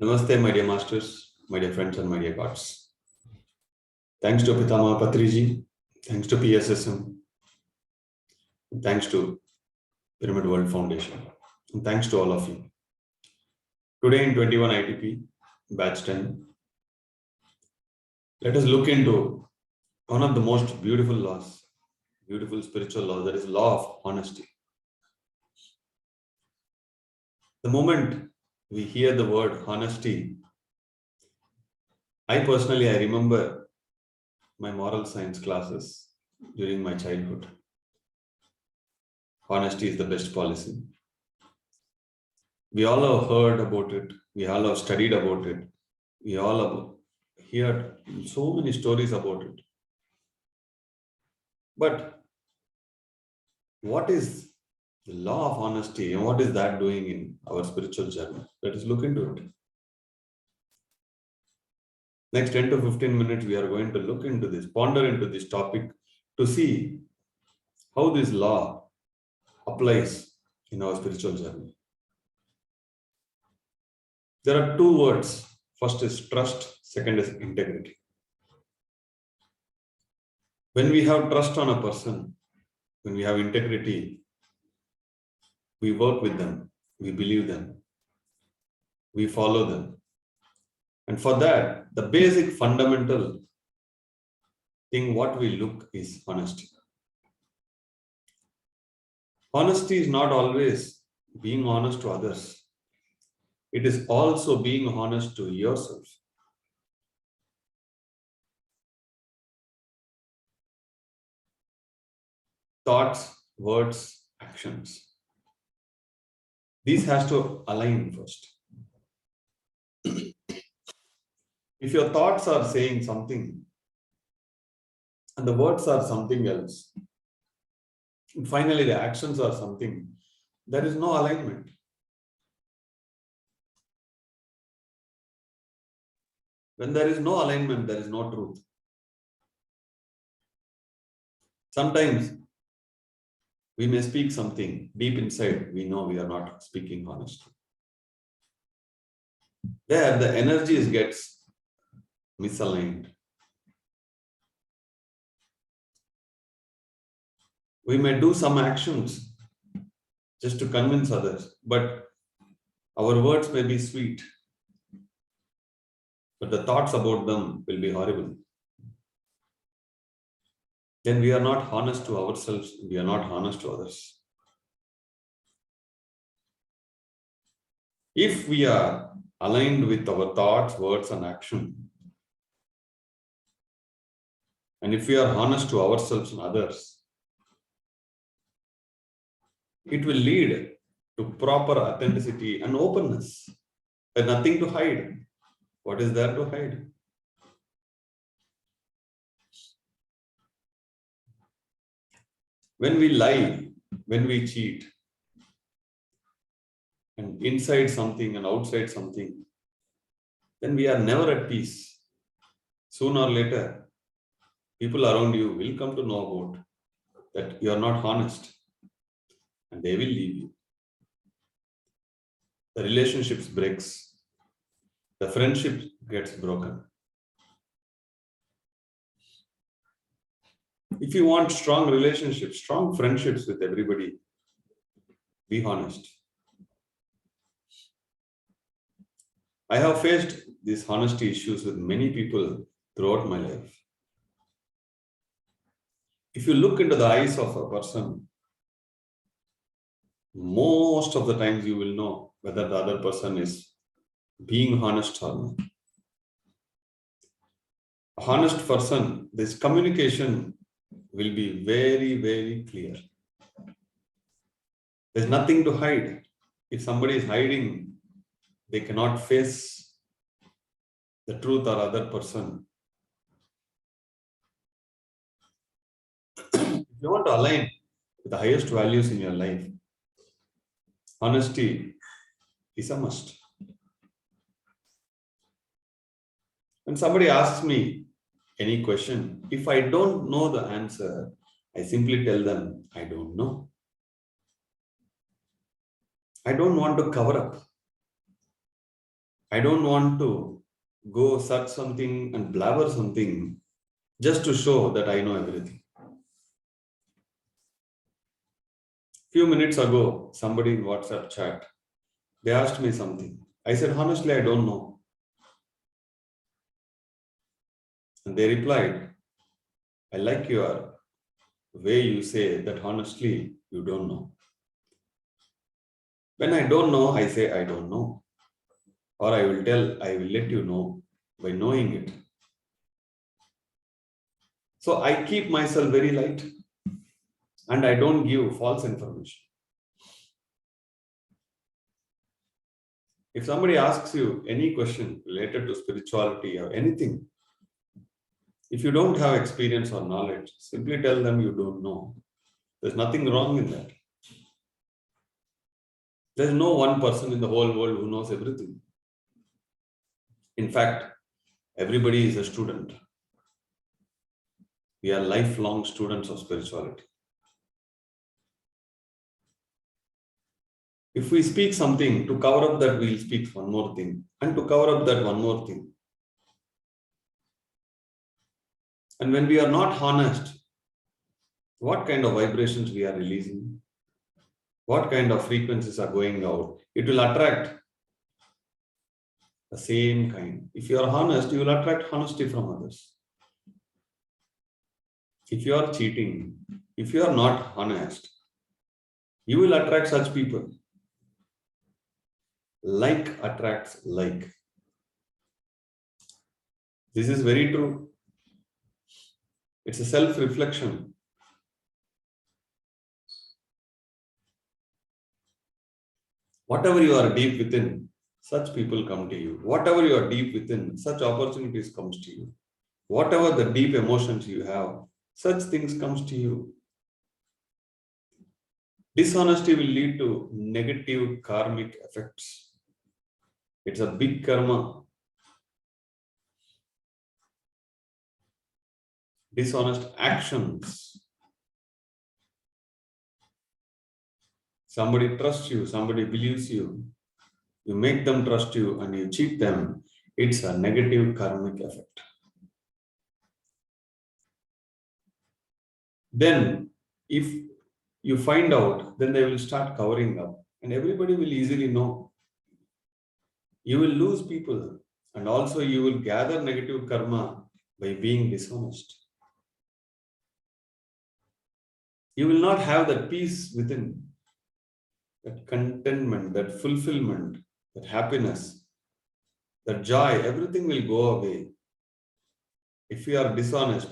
Namaste, my dear masters, my dear friends, and my dear gods. Thanks to Pitama Patriji, thanks to PSSM, thanks to Pyramid World Foundation, and thanks to all of you. Today in 21 ITP, batch 10, let us look into one of the most beautiful laws, beautiful spiritual law, that is law of honesty. The moment we hear the word honesty, I remember my moral science classes during my childhood. Honesty is the best policy. We all have heard about it. We all have studied about it. We all have heard so many stories about it. But what is the law of honesty and what is that doing in our spiritual journey? Let us look into it. Next 10 to 15 minutes, we are going to look into this, ponder into this topic to see how this law applies in our spiritual journey. There are two words. First is trust, second is integrity. When we have trust on a person, when we have integrity, we work with them, we believe them, we follow them. And for that, the basic fundamental thing what we look is honesty. Honesty is not always being honest to others. It is also being honest to yourself. Thoughts, words, actions. These has to align first. If your thoughts are saying something and the words are something else, and finally the actions are something, there is no alignment. When there is no alignment, there is no truth. Sometimes we may speak something deep inside, we know we are not speaking honestly. There, the energies gets misaligned. We may do some actions just to convince others, but our words may be sweet, but the thoughts about them will be horrible. Then we are not honest to ourselves, we are not honest to others. If we are aligned with our thoughts, words, and action, and if we are honest to ourselves and others, it will lead to proper authenticity and openness. There's nothing to hide. What is there to hide? When we lie, when we cheat, and inside something and outside something, then we are never at peace. Sooner or later, people around you will come to know about that you are not honest, and they will leave you. The relationships breaks, the friendship gets broken. If you want strong relationships, strong friendships with everybody, be honest. I have faced these honesty issues with many people throughout my life. If you look into the eyes of a person, most of the times you will know whether the other person is being honest or not. A honest person, this communication will be very, very clear. There's nothing to hide. If somebody is hiding, they cannot face the truth or other person. If you want to align with the highest values in your life, honesty is a must. When somebody asks me any question, if I don't know the answer, I simply tell them, I don't know. I don't want to cover up. I don't want to go search something and blabber something just to show that I know everything. Few minutes ago, somebody in WhatsApp chat, they asked me something. I said, honestly, I don't know. And they replied, I like your way you say that honestly, you don't know. When I don't know, I say I don't know. Or I will let you know by knowing it. So I keep myself very light and I don't give false information. If somebody asks you any question related to spirituality or anything, if you don't have experience or knowledge, simply tell them you don't know. There's nothing wrong in that. There's no one person in the whole world who knows everything. In fact, everybody is a student. We are lifelong students of spirituality. If we speak something, to cover up that, we'll speak one more thing. And to cover up that one more thing. And when we are not honest, what kind of vibrations we are releasing, what kind of frequencies are going out, it will attract the same kind. If you are honest, you will attract honesty from others. If you are cheating, if you are not honest, you will attract such people. Like attracts like. This is very true. It's a self-reflection. Whatever you are deep within, such people come to you. Whatever you are deep within, such opportunities comes to you. Whatever the deep emotions you have, such things comes to you. Dishonesty will lead to negative karmic effects. It's a big karma. Dishonest actions. Somebody trusts you, somebody believes you, you make them trust you and you cheat them. It's a negative karmic effect. Then, if you find out, then they will start covering up and everybody will easily know. You will lose people and also you will gather negative karma by being dishonest. You will not have that peace within, that contentment, that fulfillment, that happiness, that joy, everything will go away. If we are dishonest,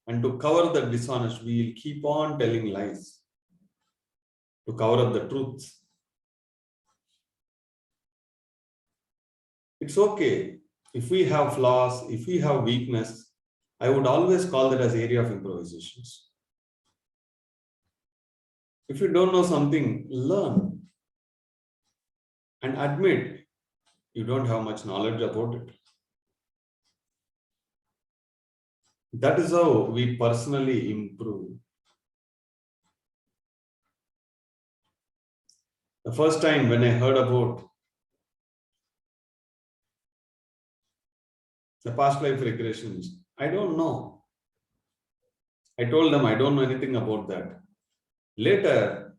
and to cover the dishonest, we will keep on telling lies to cover up the truth. It's okay. If we have flaws, if we have weakness, I would always call that as area of improvisations. If you don't know something, learn and admit you don't have much knowledge about it. That is how we personally improve. The first time when I heard about the past life regressions, I don't know. I told them I don't know anything about that. Later,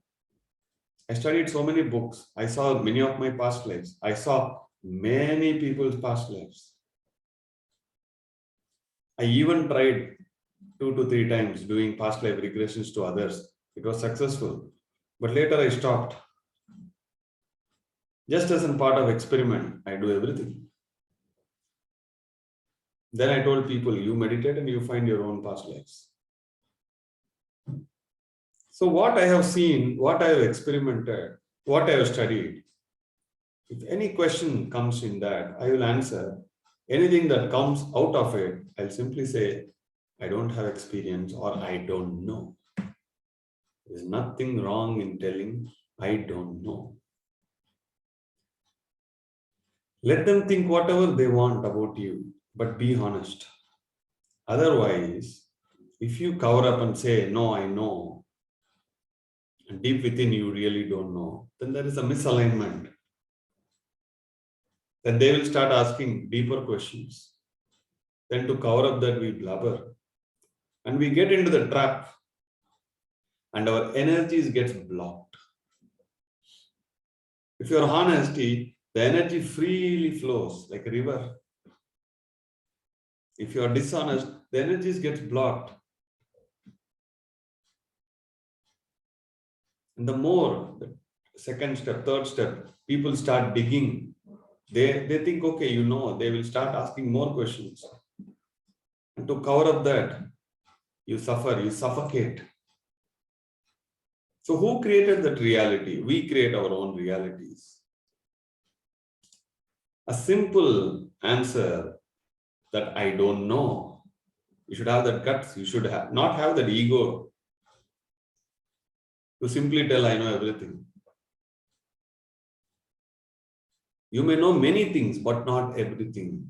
I studied so many books. I saw many of my past lives. I saw many people's past lives. I even tried 2 to 3 times doing past life regressions to others. It was successful. But later I stopped. Just as a part of experiment, I do everything. Then I told people, you meditate and you find your own past lives. So what I have seen, what I have experimented, what I have studied, if any question comes in that, I will answer. Anything that comes out of it, I'll simply say, I don't have experience or I don't know. There's nothing wrong in telling, I don't know. Let them think whatever they want about you, but be honest. Otherwise, if you cover up and say, no, I know, and deep within you really don't know, then there is a misalignment. then they will start asking deeper questions. Then to cover up that, we blabber. And we get into the trap. And our energies gets blocked. If you're honesty, the energy freely flows like a river. If you are dishonest, the energies gets blocked. And the more, the second step, third step, people start digging. They think, okay, they will start asking more questions. And to cover up that, you suffer, you suffocate. So who created that reality? We create our own realities. A simple answer that I don't know. You should have that guts. You should not have that ego to simply tell I know everything. You may know many things, but not everything.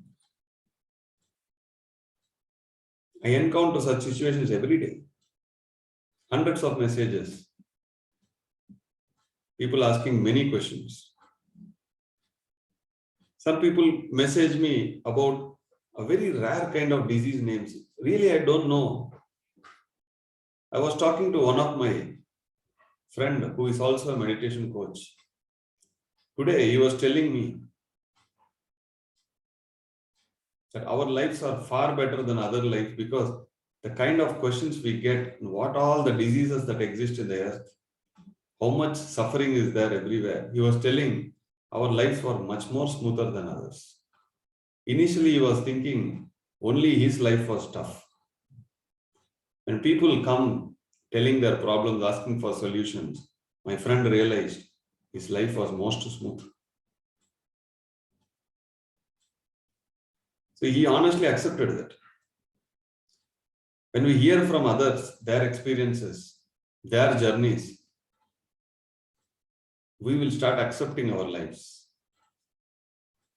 I encounter such situations every day. Hundreds of messages. People asking many questions. Some people message me about a very rare kind of disease names. Really, I don't know. I was talking to one of my friend who is also a meditation coach. Today, he was telling me that our lives are far better than other lives because the kind of questions we get, what all the diseases that exist in the earth, how much suffering is there everywhere. He was telling our lives were much more smoother than others. Initially, he was thinking only his life was tough. When people come telling their problems, asking for solutions, my friend realized his life was most smooth. So he honestly accepted that. When we hear from others, their experiences, their journeys, we will start accepting our lives.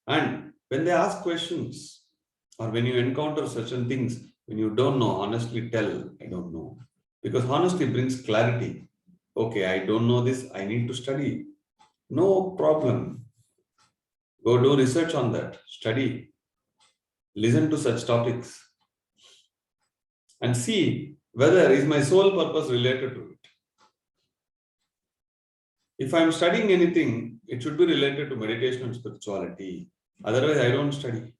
And when they ask questions, or when you encounter certain things, when you don't know, honestly tell, I don't know. Because honesty brings clarity. Okay, I don't know this, I need to study. No problem. Go do research on that, study, listen to such topics, and see whether is my sole purpose related to it. If I'm studying anything, it should be related to meditation and spirituality. Otherwise, I don't study.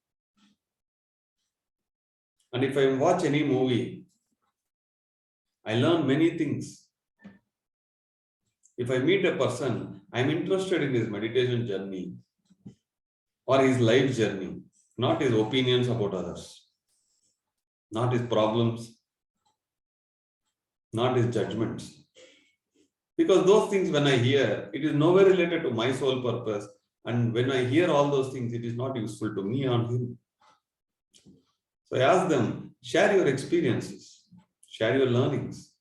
And if I watch any movie, I learn many things. If I meet a person, I'm interested in his meditation journey or his life journey, not his opinions about others, not his problems, not his judgments. Because those things, when I hear, it is nowhere related to my sole purpose. And when I hear all those things, it is not useful to me or him. So I ask them, share your experiences, share your learnings.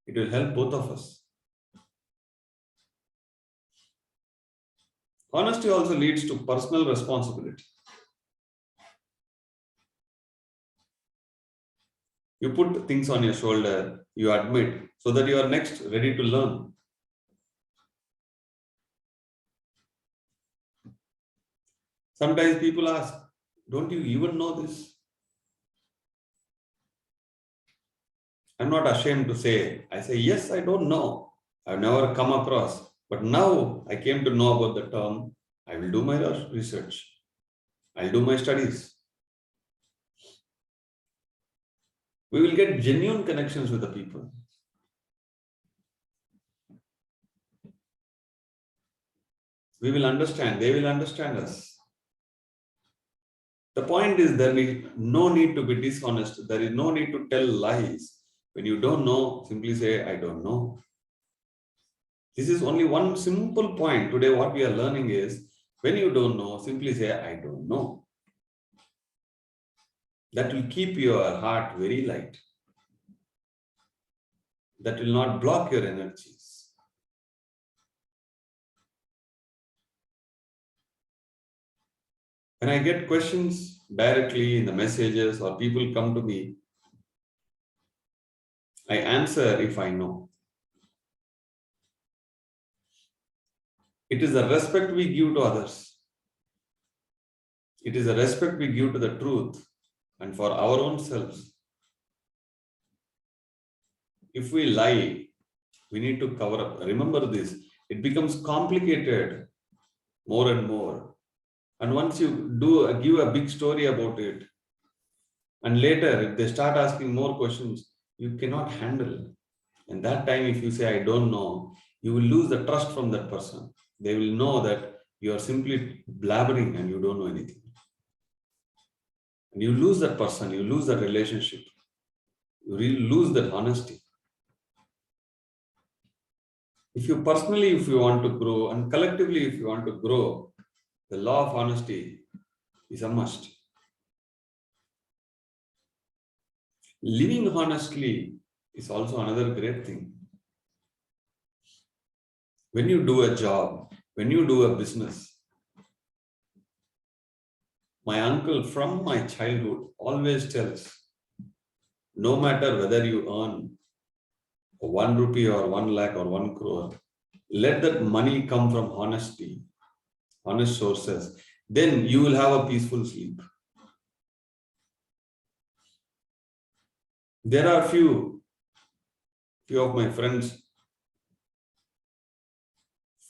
It will help both of us. Honesty also leads to personal responsibility. You put things on your shoulder, you admit, so that you are next ready to learn. Sometimes people ask, don't you even know this? I'm not ashamed to say, I say, yes, I don't know. I've never come across. But now I came to know about the term. I will do my research. I'll do my studies. We will get genuine connections with the people. We will understand. They will understand us. The point is there is no need to be dishonest. There is no need to tell lies. When you don't know, simply say, I don't know. This is only one simple point. Today, what we are learning is, when you don't know, simply say, I don't know. That will keep your heart very light. That will not block your energies. When I get questions directly in the messages or people come to me, I answer if I know. It is the respect we give to others. It is a respect we give to the truth and for our own selves. If we lie, we need to cover up. Remember this, it becomes complicated more and more. And once you give a big story about it, and later if they start asking more questions, you cannot handle. And that time, if you say, I don't know, you will lose the trust from that person. They will know that you are simply blabbering and you don't know anything. And you lose that person, you lose that relationship. You really lose that honesty. If you personally, if you want to grow, and collectively, if you want to grow, the law of honesty is a must. Living honestly is also another great thing. When you do a job, when you do a business, my uncle from my childhood always tells, no matter whether you earn 1 rupee or 1 lakh or 1 crore, let that money come from honesty, honest sources. Then you will have a peaceful sleep. There are few of my friends,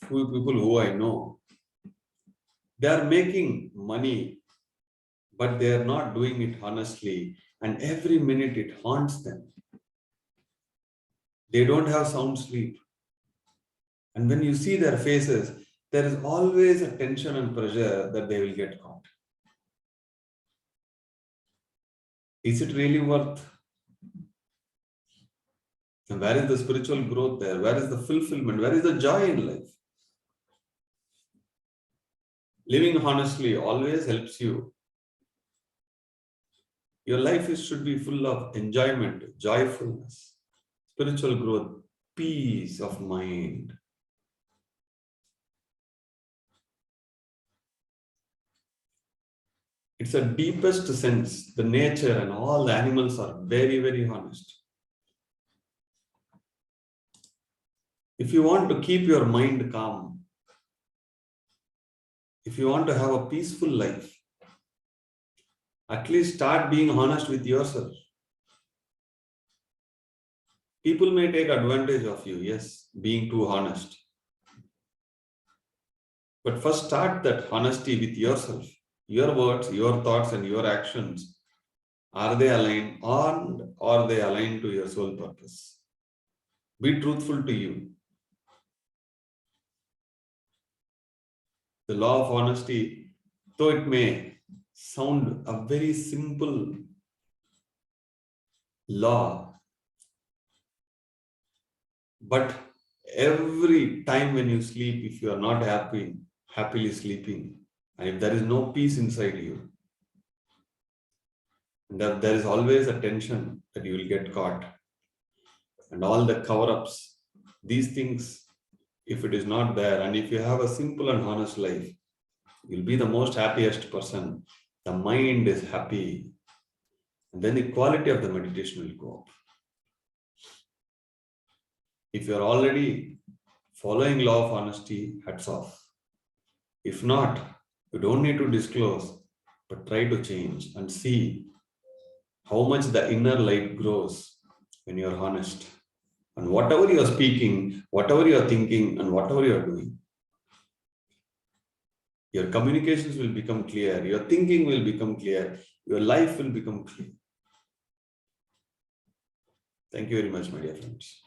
few people who I know, they are making money, but they are not doing it honestly, and every minute it haunts them. They don't have sound sleep. And when you see their faces, there is always a tension and pressure that they will get caught. Is it really worth? And where is the spiritual growth there? Where is the fulfillment? Where is the joy in life? Living honestly always helps you. Your life should be full of enjoyment, joyfulness, spiritual growth, peace of mind. It's a deepest sense. The nature and all the animals are very, very honest. If you want to keep your mind calm, if you want to have a peaceful life, at least start being honest with yourself. People may take advantage of you, yes, being too honest. But first start that honesty with yourself. Your words, your thoughts, and your actions, are they aligned or are they aligned to your soul purpose? Be truthful to you. The law of honesty, though it may sound a very simple law, but every time when you sleep, if you are not happily sleeping, and if there is no peace inside you, and that there is always a tension that you will get caught, and all the cover-ups, these things, if it is not there, and if you have a simple and honest life, you'll be the most happiest person. The mind is happy, and then the quality of the meditation will go up. If you're already following law of honesty, hats off. If not, you don't need to disclose, but try to change and see how much the inner light grows when you're honest. And whatever you're speaking, whatever you're thinking, and whatever you're doing, your communications will become clear, your thinking will become clear, your life will become clear. Thank you very much, my dear friends.